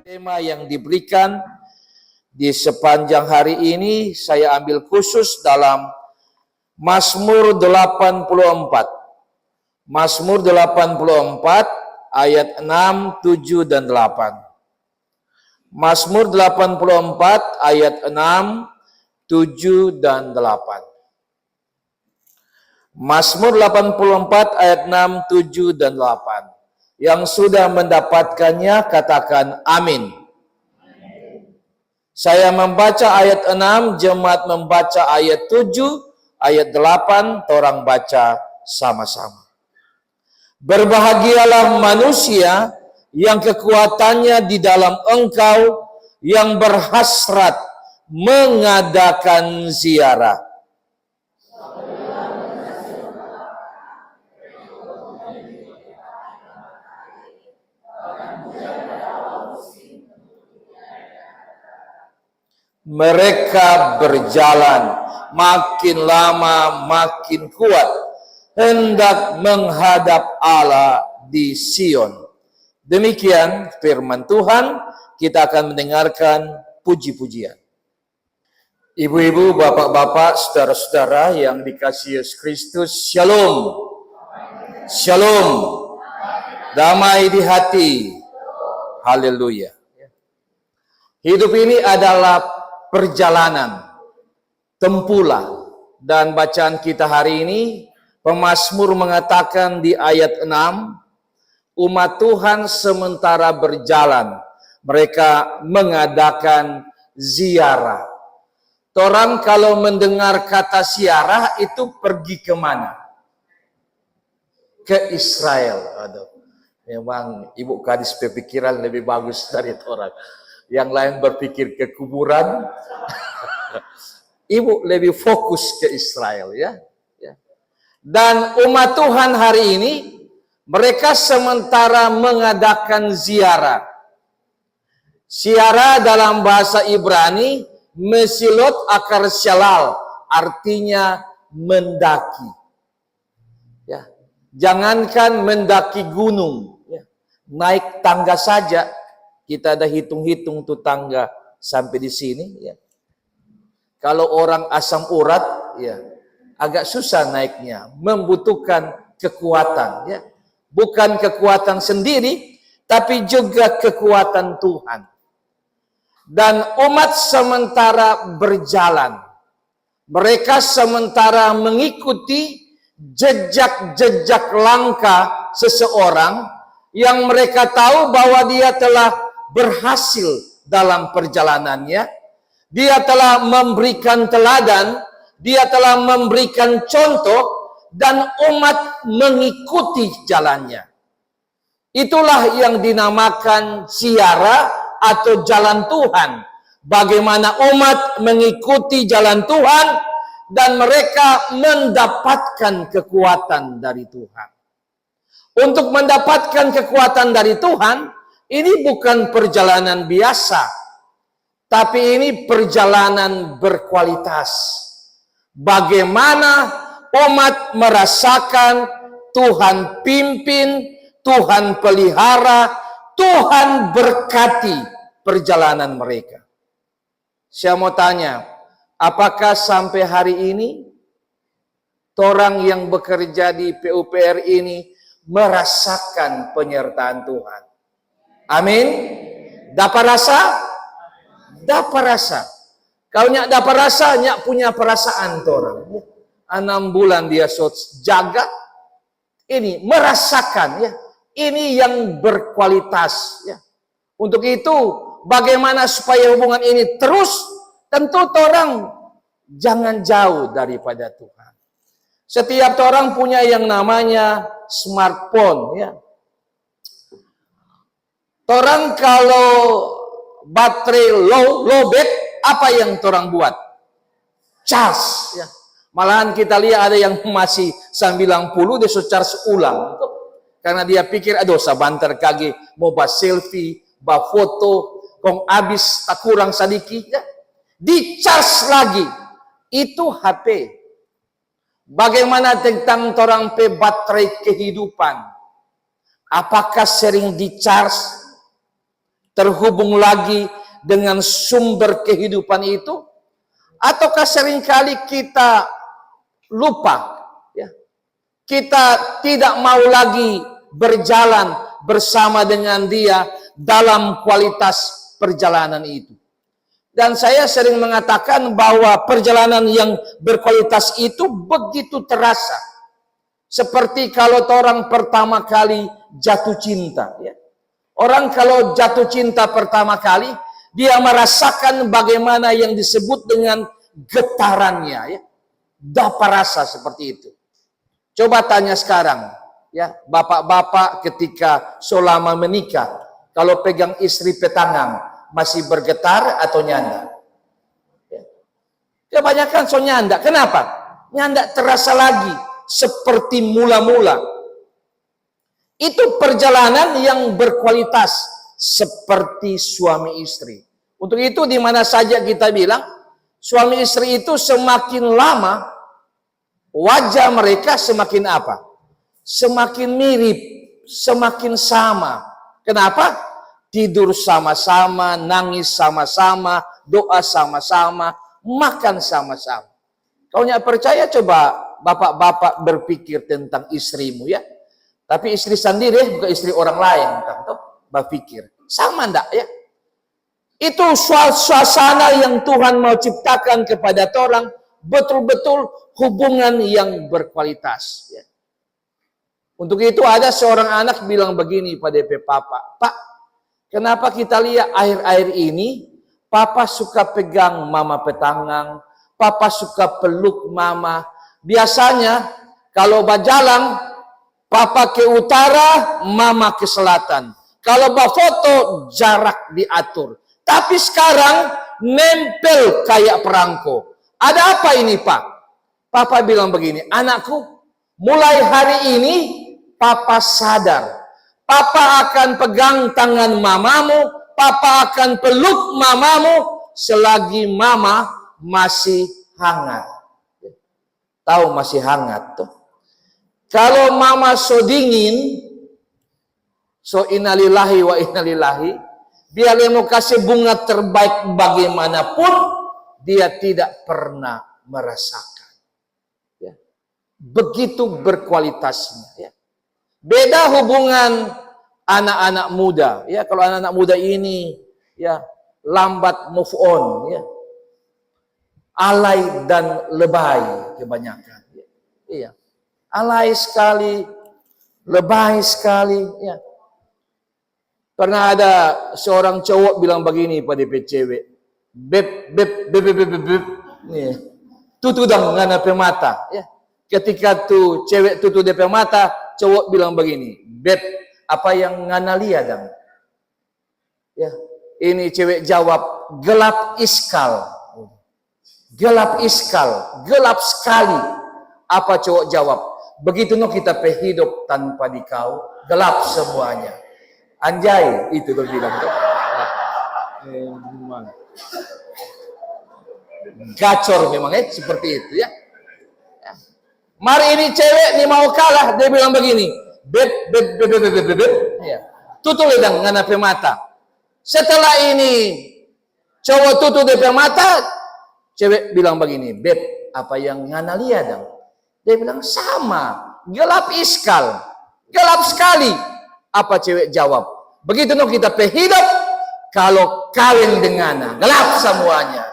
Tema yang diberikan di sepanjang hari ini saya ambil khusus dalam Mazmur 84. Mazmur 84 ayat 6, 7 dan 8. Mazmur 84 ayat 6, 7 dan 8. Mazmur 84 ayat 6, 7 dan 8. Yang sudah mendapatkannya katakan amin. Saya membaca ayat 6, jemaat membaca ayat 7, ayat 8, orang baca sama-sama. Berbahagialah manusia yang kekuatannya di dalam Engkau, yang berhasrat mengadakan ziarah. Mereka berjalan makin lama makin kuat, hendak menghadap Allah di Sion. Demikian firman Tuhan, kita akan mendengarkan puji-pujian. Ibu-ibu, bapak-bapak, saudara-saudara yang dikasihi Yesus Kristus, Shalom. Shalom. Damai di hati. Haleluya. Hidup ini adalah perjalanan, tempulah. Dan bacaan kita hari ini, pemazmur mengatakan di ayat 6, umat Tuhan sementara berjalan, mereka mengadakan ziarah. Orang kalau mendengar kata ziarah itu pergi kemana? Ke Israel. Aduh, memang ibu gadis berpikiran lebih bagus dari orang. Yang lain berpikir ke kuburan, ibu lebih fokus ke Israel, ya. Dan umat Tuhan hari ini, mereka sementara mengadakan ziarah. Ziarah dalam bahasa Ibrani, mesilot akar shalal, artinya mendaki. Ya, jangankan mendaki gunung, ya. Naik tangga saja. Kita ada hitung-hitung tuh tangga sampai di sini, ya. Kalau orang asam urat, ya, agak susah naiknya, membutuhkan kekuatan, ya. Bukan kekuatan sendiri, tapi juga kekuatan Tuhan. Dan umat sementara berjalan. Mereka sementara mengikuti jejak-jejak langkah seseorang yang mereka tahu bahwa dia telah berhasil dalam perjalanannya, dia telah memberikan teladan, dia telah memberikan contoh, dan umat mengikuti jalannya. Itulah yang dinamakan ziarah atau jalan Tuhan. Bagaimana umat mengikuti jalan Tuhan dan mereka mendapatkan kekuatan dari Tuhan. Untuk mendapatkan kekuatan dari Tuhan, ini bukan perjalanan biasa, tapi ini perjalanan berkualitas. Bagaimana umat merasakan Tuhan pimpin, Tuhan pelihara, Tuhan berkati perjalanan mereka. Saya mau tanya, apakah sampai hari ini orang yang bekerja di PUPR ini merasakan penyertaan Tuhan? Amin. Dapat rasa? Dapat rasa. Kalau nyak dapat rasa, nyak punya perasaan orang. 6 bulan dia jaga, ini merasakan, ya. Ini yang berkualitas, ya. Untuk itu, bagaimana supaya hubungan ini terus? Tentu orang jangan jauh daripada Tuhan. Setiap orang punya yang namanya smartphone, ya. Orang kalau baterai lowbat, apa yang orang buat? Charge, ya. Malahan kita lihat ada yang masih 90 dia charge ulang. Karena dia pikir, aduh sabantar kage mau selfie, foto, kong habis tak kurang sedikit, ya. Di charge lagi. Itu HP. Bagaimana tentang orang pe baterai kehidupan? Apakah sering di charge? Terhubung lagi dengan sumber kehidupan itu? Ataukah seringkali kita lupa, ya? Kita tidak mau lagi berjalan bersama dengan dia dalam kualitas perjalanan itu. Dan saya sering mengatakan bahwa perjalanan yang berkualitas itu begitu terasa. Seperti kalau orang pertama kali jatuh cinta, ya. Orang kalau jatuh cinta pertama kali, dia merasakan bagaimana yang disebut dengan getarannya, ya. Dapat rasa seperti itu. Coba tanya sekarang, ya, bapak-bapak ketika selama menikah, kalau pegang istri petangan, masih bergetar atau nyanda? Ya. Kebanyakan so nyanda. Kenapa? Nyanda terasa lagi seperti mula-mula. Itu perjalanan yang berkualitas seperti suami istri. Untuk itu di mana saja kita bilang suami istri itu semakin lama wajah mereka semakin apa? Semakin mirip, semakin sama. Kenapa? Tidur sama-sama, nangis sama-sama, doa sama-sama, makan sama-sama. Kau nggak percaya, coba bapak-bapak berpikir tentang istrimu, ya. Tapi istri sendiri, bukan istri orang lain. Berpikir. Sama enggak, ya? Itu suasana yang Tuhan mau ciptakan kepada orang, betul-betul hubungan yang berkualitas, ya. Untuk itu ada seorang anak bilang begini pada papa, Pak, kenapa kita lihat akhir-akhir ini, papa suka pegang mama petangan, papa suka peluk mama. Biasanya kalau berjalan, papa ke utara, mama ke selatan. Kalau berfoto, jarak diatur. Tapi sekarang nempel kayak perangko. Ada apa ini, Pak? Papa bilang begini, anakku, mulai hari ini papa sadar. Papa akan pegang tangan mamamu, papa akan peluk mamamu selagi mama masih hangat. Tahu masih hangat tuh. Kalau mama so dingin, so innalillahi wa innalillahi, biar dia mau kasih bunga terbaik bagaimanapun, dia tidak pernah merasakan. Ya. Begitu berkualitasnya, ya. Beda hubungan anak-anak muda, ya. Kalau anak-anak muda ini, ya, lambat move on, ya, alay dan lebay kebanyakan, ya. Iya, alay sekali, lebay sekali, ya. Pernah ada seorang cowok bilang begini pada cewek, beb, nih, tutu dong ngana mata, ya. Ketika tuh cewek tutu DP mata, cowok bilang begini, beb, apa yang ngana lihat dong? Ya, ini cewek jawab, gelap iskal, gelap iskal, gelap sekali. Apa cowok jawab? Begitu no kita hidup tanpa dikau, gelap semuanya. Anjay, itu tuh bilang. Gacor memang, seperti itu, ya. Mari ini cewek nih mau kalah, dia bilang begini, beb, ya. Tutup ledang ngana pe mata. Setelah ini cowok tutup DP mata, cewek bilang begini, beb, apa yang ngana lihat dong? Dia bilang sama, gelap iskal, gelap sekali. Apa cewek jawab? Begitu no kita hidup, kalau kawin dengannya, gelap semuanya.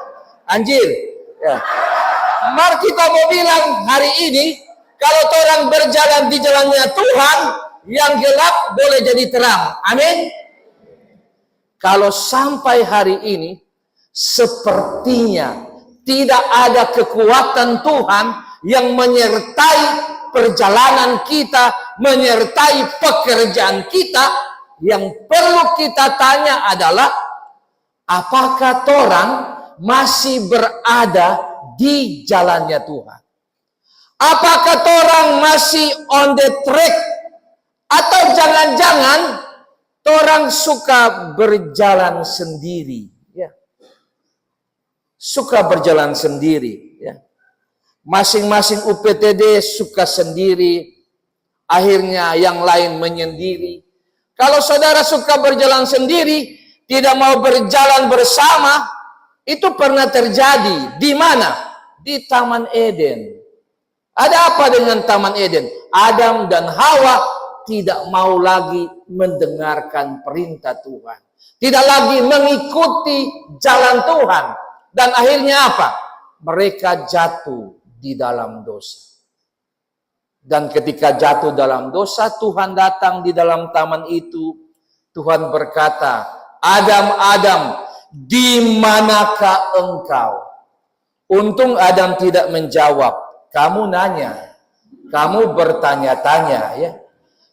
Anjir, ya. Mari kita mau bilang hari ini, kalau orang berjalan di jalannya Tuhan, yang gelap boleh jadi terang. Amin. Kalau sampai hari ini, sepertinya tidak ada kekuatan Tuhan yang menyertai perjalanan kita, menyertai pekerjaan kita. Yang perlu kita tanya adalah, apakah orang masih berada di jalannya Tuhan? Apakah orang masih on the track? Atau jangan-jangan orang suka berjalan sendiri, ya. Suka berjalan sendiri, ya. Masing-masing UPTD suka sendiri, akhirnya yang lain menyendiri. Kalau saudara suka berjalan sendiri, tidak mau berjalan bersama, itu pernah terjadi. Di mana? Di Taman Eden. Ada apa dengan Taman Eden? Adam dan Hawa tidak mau lagi mendengarkan perintah Tuhan. Tidak lagi mengikuti jalan Tuhan. Dan akhirnya apa? Mereka jatuh di dalam dosa. Dan ketika jatuh dalam dosa, Tuhan datang di dalam taman itu. Tuhan berkata, Adam, Adam, di manakah engkau? Untung Adam tidak menjawab. Kamu nanya, kamu bertanya-tanya, ya.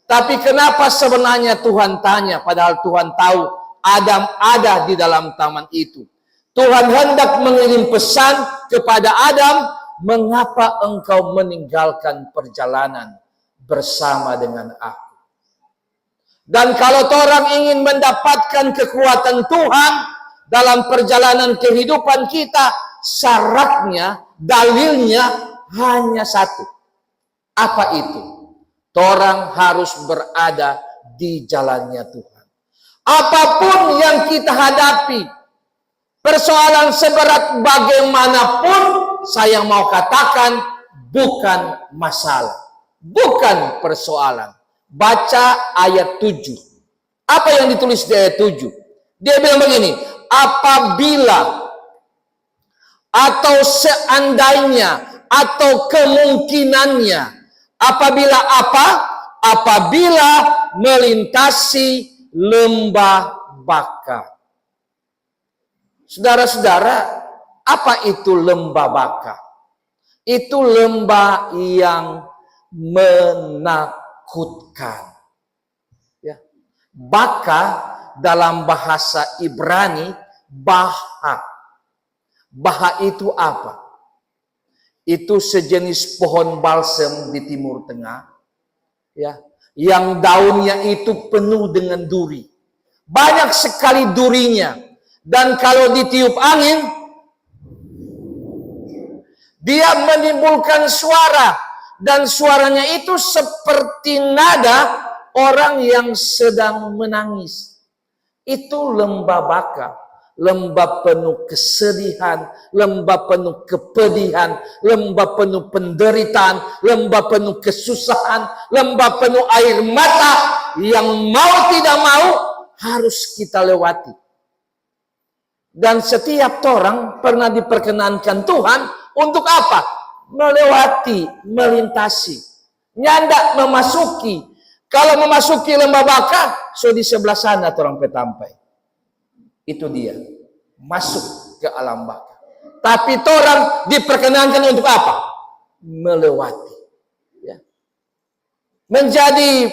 Tapi kenapa sebenarnya Tuhan tanya? Padahal Tuhan tahu Adam ada di dalam taman itu. Tuhan hendak mengirim pesan kepada Adam, mengapa engkau meninggalkan perjalanan bersama dengan aku? Dan kalau orang ingin mendapatkan kekuatan Tuhan dalam perjalanan kehidupan kita, syaratnya, dalilnya hanya satu. Apa itu? Orang harus berada di jalannya Tuhan. Apapun yang kita hadapi, persoalan seberat bagaimanapun, saya mau katakan bukan masalah, bukan persoalan. Baca ayat 7. Apa yang ditulis di ayat 7? Dia bilang begini, apabila atau seandainya atau kemungkinannya, apabila apa? Apabila melintasi lembah Baka. Saudara-saudara, apa itu lembah Baka? Itu lembah yang menakutkan. Ya. Baka dalam bahasa Ibrani, Baha. Baha itu apa? Itu sejenis pohon balsam di Timur Tengah. Ya. Yang daunnya itu penuh dengan duri. Banyak sekali durinya. Dan kalau ditiup angin, dia menimbulkan suara. Dan suaranya itu seperti nada orang yang sedang menangis. Itu lembah Baka. Lembah penuh kesedihan, lembah penuh kepedihan, lembah penuh penderitaan, lembah penuh kesusahan, lembah penuh air mata yang mau tidak mau harus kita lewati. Dan setiap orang pernah diperkenankan Tuhan untuk apa? Melewati, melintasi, nyandak memasuki. Kalau memasuki lembah Baka, so di sebelah sana orang petampai. Itu dia, masuk ke alam Baka. Tapi orang diperkenankan untuk apa? Melewati. Ya. Menjadi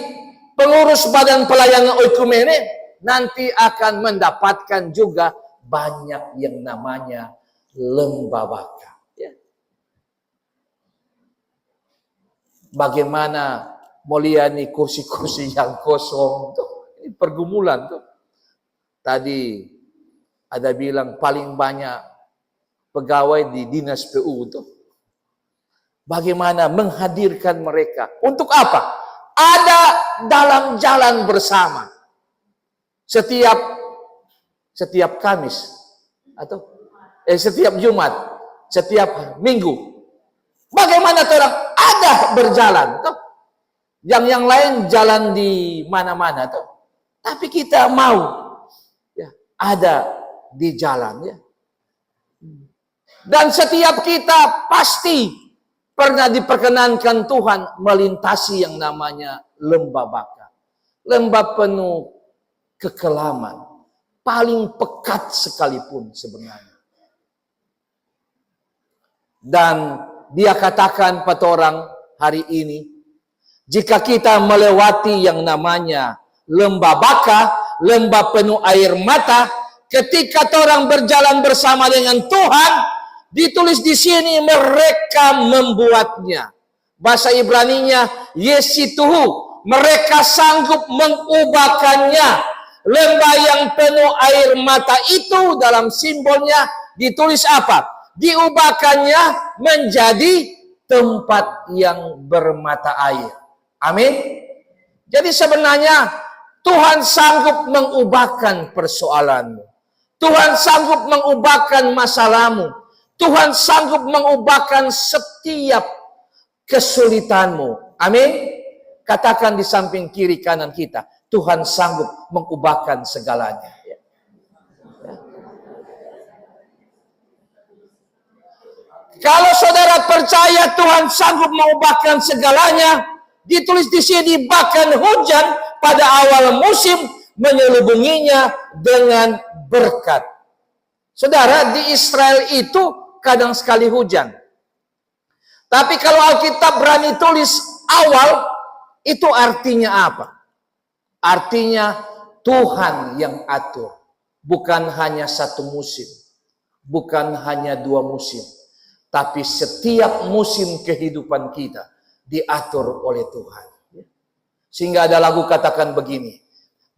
pengurus badan pelayanan oikumene, nanti akan mendapatkan juga banyak yang namanya lembah Baka. Ya. Bagaimana muliani kursi-kursi yang kosong tuh, ini pergumulan tuh. Tadi ada bilang paling banyak pegawai di dinas PU tuh. Bagaimana menghadirkan mereka? Untuk apa? Ada dalam jalan bersama. Setiap Kamis atau setiap Jumat, setiap Minggu. Bagaimana orang ada berjalan tuh? Yang lain jalan di mana-mana tuh. Tapi kita mau ya, ada di jalan ya. Dan setiap kita pasti pernah diperkenankan Tuhan melintasi yang namanya lembah Baka. Lembah penuh kekelaman. Paling pekat sekalipun sebenarnya. Dan dia katakan pada orang hari ini, jika kita melewati yang namanya lembah baka, lembah penuh air mata, ketika orang berjalan bersama dengan Tuhan, ditulis di sini mereka membuatnya. Bahasa Ibraninya yesituhu, mereka sanggup mengubahkannya. Lembah yang penuh air mata itu dalam simbolnya ditulis apa? Diubahkannya menjadi tempat yang bermata air. Amin. Jadi sebenarnya Tuhan sanggup mengubahkan persoalanmu. Tuhan sanggup mengubahkan masalahmu. Tuhan sanggup mengubahkan setiap kesulitanmu. Amin. Katakan di samping kiri kanan kita, Tuhan sanggup mengubahkan segalanya. Kalau saudara percaya Tuhan sanggup mengubahkan segalanya, ditulis di sini bahkan hujan pada awal musim menyelubunginya dengan berkat. Saudara, di Israel itu kadang sekali hujan. Tapi kalau Alkitab berani tulis awal, itu artinya apa? Artinya Tuhan yang atur. Bukan hanya satu musim. Bukan hanya dua musim. Tapi setiap musim kehidupan kita diatur oleh Tuhan. Sehingga ada lagu katakan begini.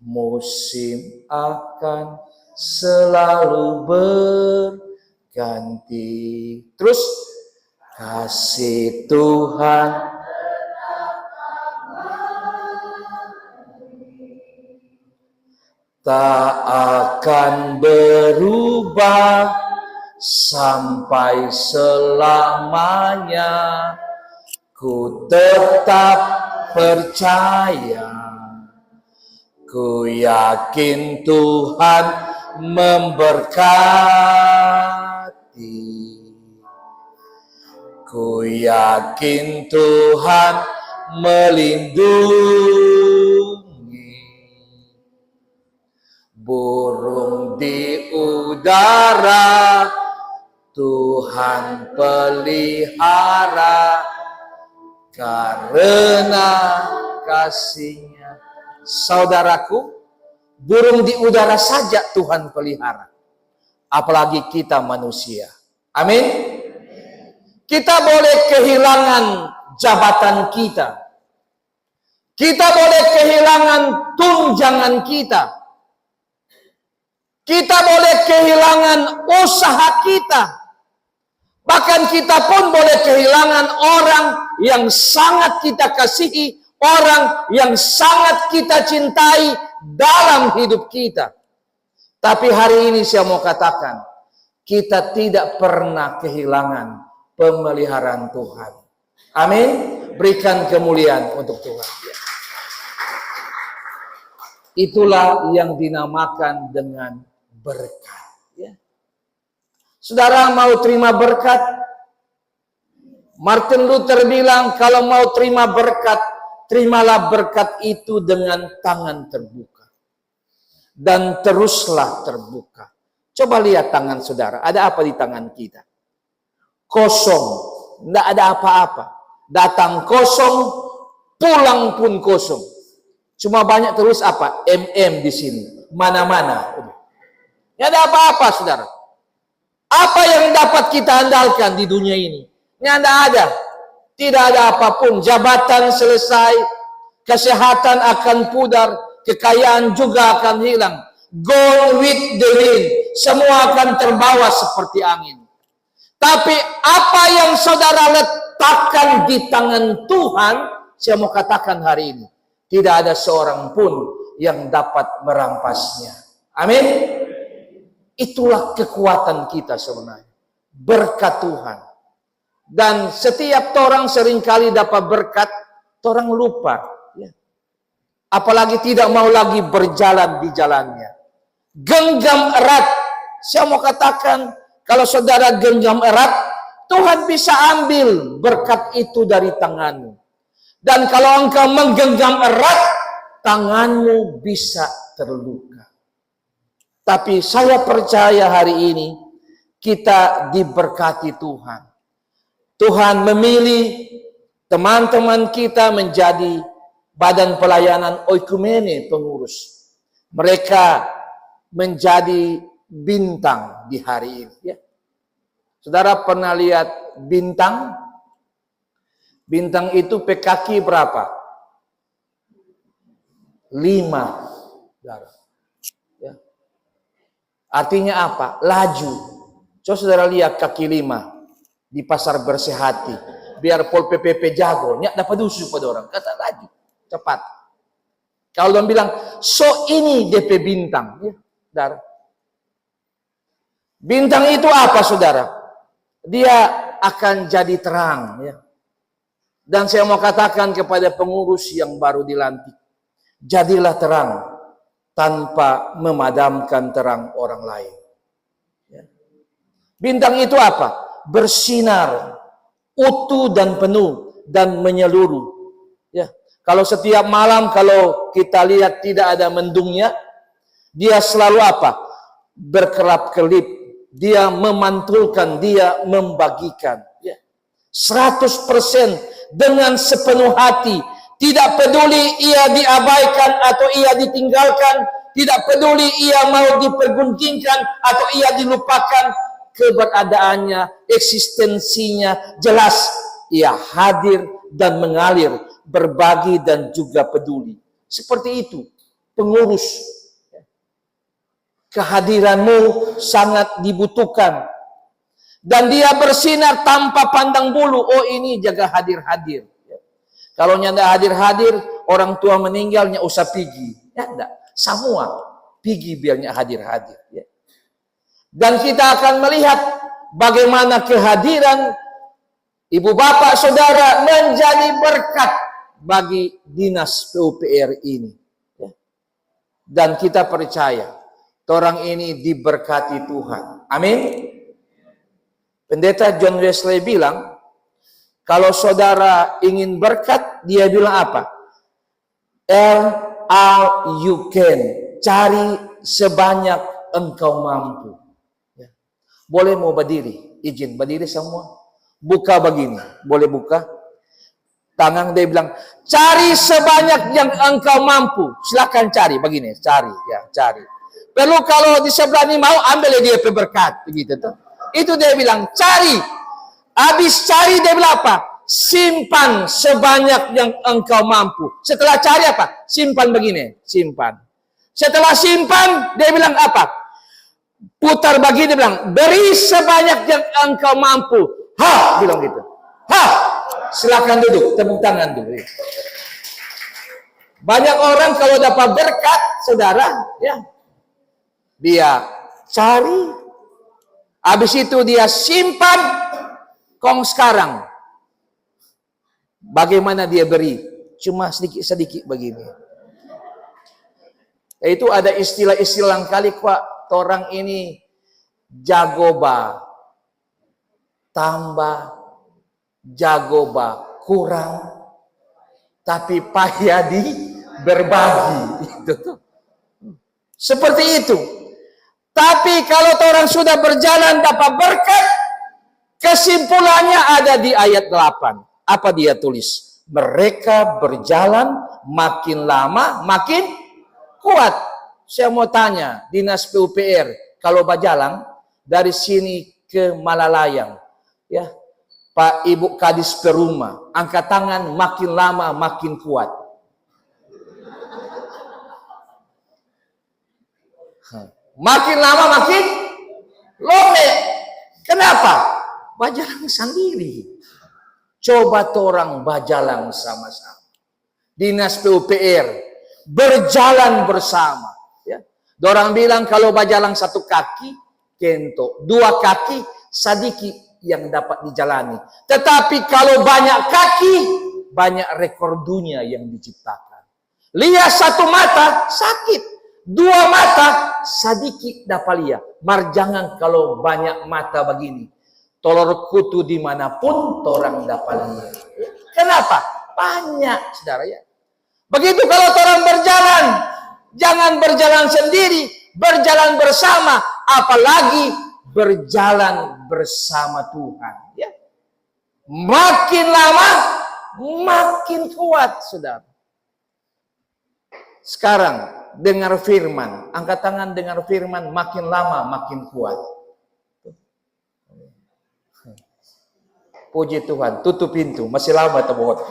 Musim akan selalu berganti. Terus, kasih Tuhan tak akan berubah sampai selamanya. Ku tetap percaya, ku yakin Tuhan memberkati. Ku yakin Tuhan melindungi. Burung di udara Tuhan pelihara karena kasih-Nya. Saudaraku, burung di udara saja Tuhan pelihara. Apalagi kita manusia. Amin. Kita boleh kehilangan jabatan kita. Kita boleh kehilangan tunjangan kita. Kita boleh kehilangan usaha kita. Bahkan kita pun boleh kehilangan orang yang sangat kita kasihi, orang yang sangat kita cintai dalam hidup kita. Tapi hari ini saya mau katakan, kita tidak pernah kehilangan pemeliharaan Tuhan. Amin. Berikan kemuliaan untuk Tuhan. Itulah yang dinamakan dengan berkat. Ya. Saudara mau terima berkat? Martin Luther bilang, kalau mau terima berkat, terimalah berkat itu dengan tangan terbuka. Dan teruslah terbuka. Coba lihat tangan saudara, ada apa di tangan kita? Kosong, tidak ada apa-apa. Datang kosong, pulang pun kosong. Cuma banyak terus apa? MM di sini, mana-mana. Tidak ada apa-apa, saudara. Apa yang dapat kita andalkan di dunia ini? Tidak ada. Tidak ada apapun. Jabatan selesai, kesehatan akan pudar, kekayaan juga akan hilang. Go with the wind. Semua akan terbawa seperti angin. Tapi apa yang saudara letakkan di tangan Tuhan, saya mau katakan hari ini, tidak ada seorang pun yang dapat merampasnya. Amin. Itulah kekuatan kita sebenarnya. Berkat Tuhan. Dan setiap orang seringkali dapat berkat, orang lupa. Ya. Apalagi tidak mau lagi berjalan di jalannya. Genggam erat. Saya mau katakan, kalau saudara genggam erat, Tuhan bisa ambil berkat itu dari tanganmu. Dan kalau engkau menggenggam erat, tanganmu bisa terluka. Tapi saya percaya hari ini kita diberkati Tuhan. Tuhan memilih teman-teman kita menjadi badan pelayanan oikumene pengurus. Mereka menjadi bintang di hari ini. Ya. Saudara pernah lihat bintang? Bintang itu kaki berapa? 5. Ya. Artinya apa? Laju. Coba saudara lihat kaki 5 di pasar bersihati. Biar pol PPP jago, nyak dapat dusu pada orang. Kata laju, cepat. Kalau orang bilang, so ini DP bintang. Ya, saudara. Bintang itu apa, saudara? Dia akan jadi terang. Ya. Dan saya mau katakan kepada pengurus yang baru dilantik, jadilah terang tanpa memadamkan terang orang lain. Ya. Bintang itu apa? Bersinar, utuh dan penuh dan menyeluruh. Ya, kalau setiap malam kalau kita lihat tidak ada mendungnya, dia selalu apa? Berkerap-kerip, dia memantulkan, dia membagikan. Ya. 100% dengan sepenuh hati, tidak peduli ia diabaikan atau ia ditinggalkan, tidak peduli ia mau diperguntingkan atau ia dilupakan. Keberadaannya, eksistensinya jelas. Ia hadir dan mengalir, berbagi dan juga peduli. Seperti itu, pengurus. Kehadiranmu sangat dibutuhkan. Dan dia bersinar tanpa pandang bulu. Oh ini jaga hadir-hadir. Kalau nyanda hadir-hadir, orang tua meninggalnya usah pergi. Ya enggak, semua pergi biarnya hadir-hadir. Ya. Dan kita akan melihat bagaimana kehadiran ibu bapak saudara menjadi berkat bagi dinas PUPR ini. Dan kita percaya orang ini diberkati Tuhan. Amin. Pendeta John Wesley bilang, kalau saudara ingin berkat, dia bilang apa? All you can. Cari sebanyak engkau mampu. Boleh mau berdiri, izin berdiri semua. Buka begini, boleh buka. Tangan dia bilang, cari sebanyak yang engkau mampu. Silakan cari, begini, cari, ya, cari. Perlu kalau di sebelah ini mau, ambil dia berkat, begitu tuh. Itu dia bilang, cari. Habis cari dia bilang apa? Simpan sebanyak yang engkau mampu. Setelah cari apa? Simpan begini, simpan. Setelah simpan, dia bilang apa? Putar begini, bilang, beri sebanyak yang engkau mampu. Ha, bilang gitu. Ha, silakan duduk, tepuk tangan dulu. Banyak orang kalau dapat berkat, saudara, ya, dia cari, habis itu dia simpan. Kong sekarang, bagaimana dia beri? Cuma sedikit-sedikit begini. Itu ada istilah-istilah kali kok. Orang ini jago ba tambah, jago ba kurang, tapi payah di berbagi. Itu. Seperti itu. Tapi kalau orang sudah berjalan dapat berkat, kesimpulannya ada di ayat 8. Apa dia tulis? Mereka berjalan makin lama makin kuat. Saya mau tanya, dinas PUPR, kalau berjalan dari sini ke Malalayang, ya, Pak Ibu Kadis Peruma, angkat tangan, makin lama makin kuat. Makin lama makin lombe. Kenapa? Berjalan sendiri. Coba orang berjalan sama-sama. Dinas PUPR berjalan bersama. Dorang bilang kalau berjalan satu kaki, kento. 2 kaki, sedikit yang dapat dijalani. Tetapi kalau banyak kaki, banyak rekor dunia yang diciptakan. Lihat satu mata, sakit. 2 mata, sedikit dapat lihat. Marjangan kalau banyak mata begini. Tolor kutu dimanapun, orang dapat lihat. Kenapa? Banyak, saudara ya. Begitu kalau orang berjalan, jangan berjalan sendiri, berjalan bersama, apalagi berjalan bersama Tuhan. Ya. makin lama makin kuat, saudara. Sekarang dengar firman, angkat tangan dengar firman, makin lama makin kuat. Puji Tuhan, tutup pintu, masih lama terbuat.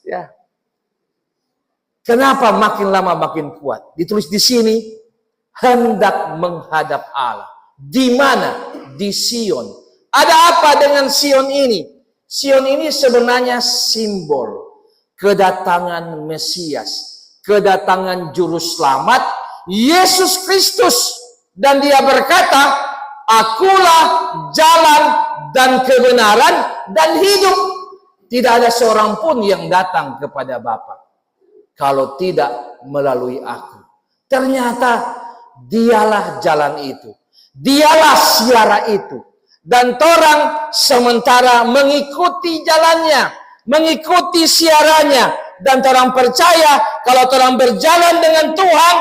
Ya. Kenapa makin lama makin kuat? Ditulis di sini, hendak menghadap Allah. Di mana? Di Sion. Ada apa dengan Sion ini? Sion ini sebenarnya simbol kedatangan Mesias, kedatangan Juru Selamat, Yesus Kristus. Dan dia berkata, akulah jalan dan kebenaran dan hidup. Tidak ada seorang pun yang datang kepada Bapa kalau tidak melalui aku. Ternyata dialah jalan itu. Dialah siara itu. Dan orang sementara mengikuti jalannya, mengikuti siaranya. Dan orang percaya kalau orang berjalan dengan Tuhan,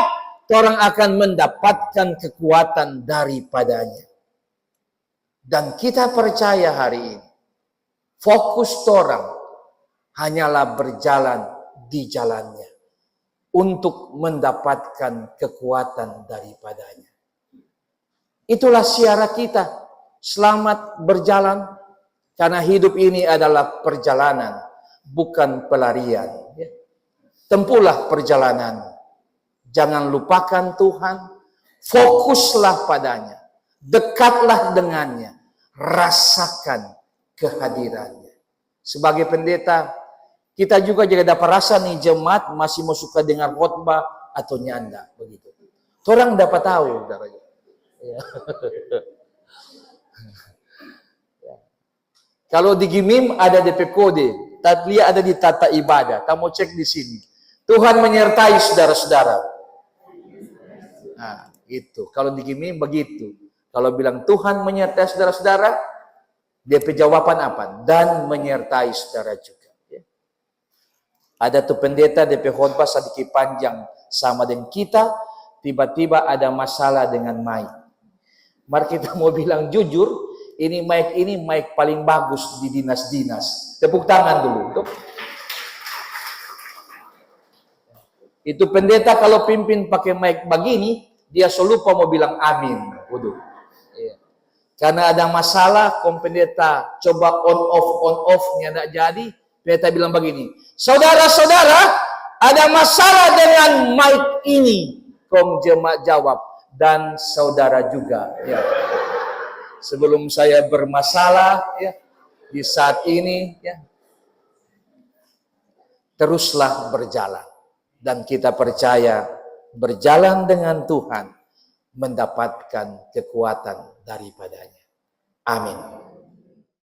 orang akan mendapatkan kekuatan daripadanya. Dan kita percaya hari ini, fokus orang hanyalah berjalan di jalannya untuk mendapatkan kekuatan daripadanya. Itulah siara kita, selamat berjalan, karena hidup ini adalah perjalanan, bukan pelarian. Tempuhlah perjalanan, jangan lupakan Tuhan, fokuslah padanya, dekatlah dengannya, rasakan kehadirannya. Sebagai pendeta, kita juga juga dapat rasa nih jemaat masih mau suka dengar khotbah atau nyanda begitu. Orang dapat tahu, saudara. Ya. Kalau di Gimim ada DP kode, Tadlia ada di tata ibadah. Kamu cek di sini. Tuhan menyertai saudara-saudara. Nah, itu. Kalau di Gimim begitu. Kalau bilang Tuhan menyertai saudara-saudara, DP jawaban apa? Dan menyertai saudara juga. Ada tuh pendeta DP khotbah sedikit panjang sama dengan kita, tiba-tiba ada masalah dengan mic. Mari kita mau bilang jujur, ini mic paling bagus di dinas-dinas. Tepuk tangan dulu. Tuh. Itu pendeta kalau pimpin pakai mic begini, dia selalu lupa mau bilang amin. Waduh. Karena ada masalah, pendeta coba on off-nya tidak jadi. Pendeta bilang begini, saudara-saudara, ada masalah dengan mic ini. Jemaat jawab, dan saudara juga. Ya. Sebelum saya bermasalah, ya, di saat ini, ya, teruslah berjalan. Dan kita percaya, berjalan dengan Tuhan, mendapatkan kekuatan daripadanya. Amin.